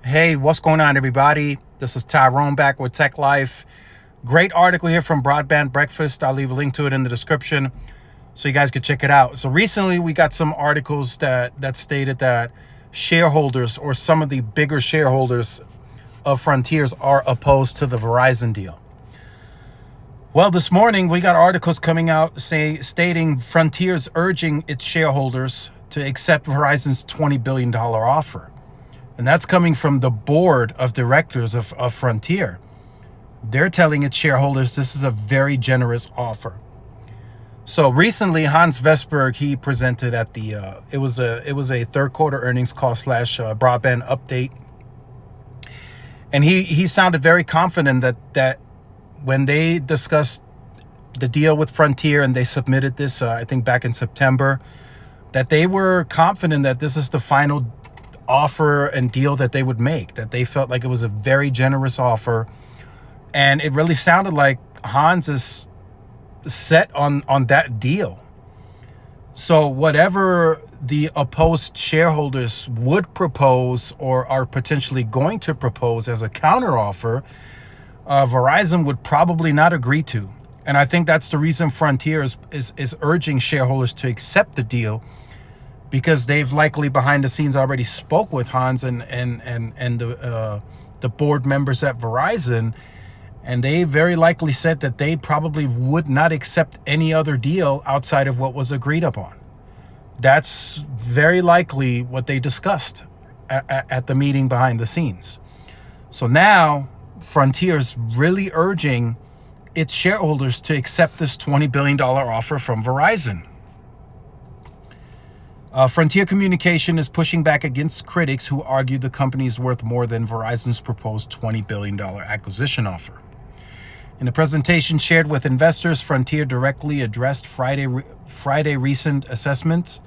Hey, what's going on, everybody? This is Tyrone back with Tech Life. Great article here from Broadband Breakfast. I'll leave a link to it in the description so you guys can check it out. So recently we got some articles that stated that shareholders or some of the bigger shareholders of Frontiers are opposed to the Verizon deal. Well, this morning we got articles coming out stating Frontiers urging its shareholders to accept Verizon's $20 billion offer. And that's coming from the board of directors of Frontier. They're telling its shareholders this is a very generous offer. So recently, Hans Vestberg, he presented at the it was a third quarter earnings call / broadband update, and he sounded very confident that when they discussed the deal with Frontier and they submitted this, I think back in September, that they were confident that this is the final offer and deal that they would make, that they felt like it was a very generous offer. And it really sounded like Hans is set on that deal. So whatever the opposed shareholders would propose or are potentially going to propose as a counteroffer, Verizon would probably not agree to. And I think that's the reason Frontier is urging shareholders to accept the deal, because they've likely behind the scenes already spoke with Hans and the board members at Verizon, and they very likely said that they probably would not accept any other deal outside of what was agreed upon. That's very likely what they discussed at the meeting behind the scenes. So now Frontier's really urging its shareholders to accept this $20 billion offer from Verizon. Frontier Communication is pushing back against critics who argue the company is worth more than Verizon's proposed $20 billion acquisition offer. In a presentation shared with investors, Frontier directly addressed Friday recent assessments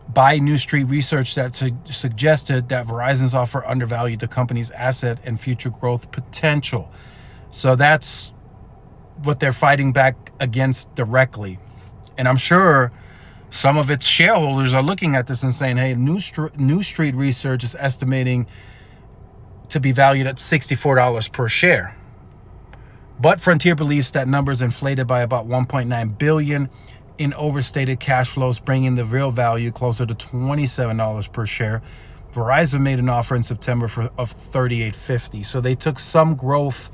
by New Street Research that suggested that Verizon's offer undervalued the company's asset and future growth potential. So that's what they're fighting back against directly. And I'm sure some of its shareholders are looking at this and saying, hey, New Street Research is estimating to be valued at $64 per share. But Frontier believes that number is inflated by about $1.9 billion in overstated cash flows, bringing the real value closer to $27 per share. Verizon made an offer in September of $38.50. So they took some growth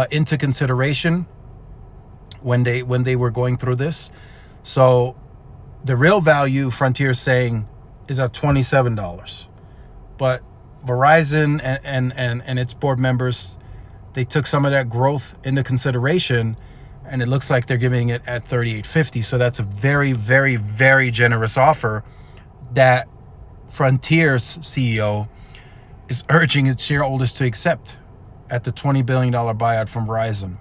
into consideration when they were going through this. So the real value, Frontier is saying, is at $27. But Verizon and its board members, they took some of that growth into consideration, and it looks like they're giving it at $38.50. So that's a very, very, very generous offer that Frontier's CEO is urging its shareholders to accept at the $20 billion buyout from Verizon,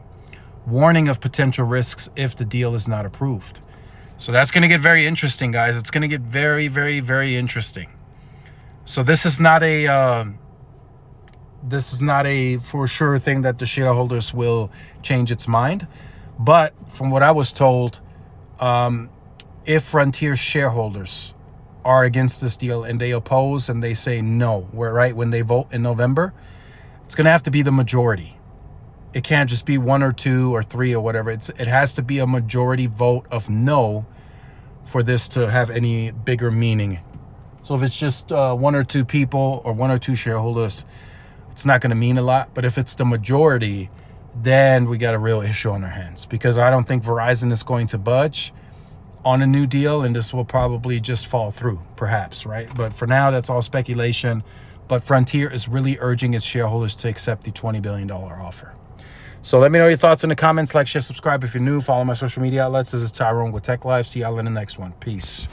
warning of potential risks if the deal is not approved. So that's going to get very interesting, guys. It's going to get very, very, very interesting. So this is not a for sure thing that the shareholders will change its mind. But from what I was told, if Frontier shareholders are against this deal and they oppose and they say no, when they vote in November, it's going to have to be the majority. It can't just be 1 or 2 or 3 or whatever. It has to be a majority vote of no for this to have any bigger meaning. So if it's just 1 or 2 people or 1 or 2 shareholders, it's not going to mean a lot. But if it's the majority, then we got a real issue on our hands, because I don't think Verizon is going to budge on a new deal, and this will probably just fall through, perhaps, right? But for now, that's all speculation. But Frontier is really urging its shareholders to accept the $20 billion offer. So let me know your thoughts in the comments. Like, share, subscribe if you're new. Follow my social media outlets. This is Tyrone with Tech Life. See y'all in the next one. Peace.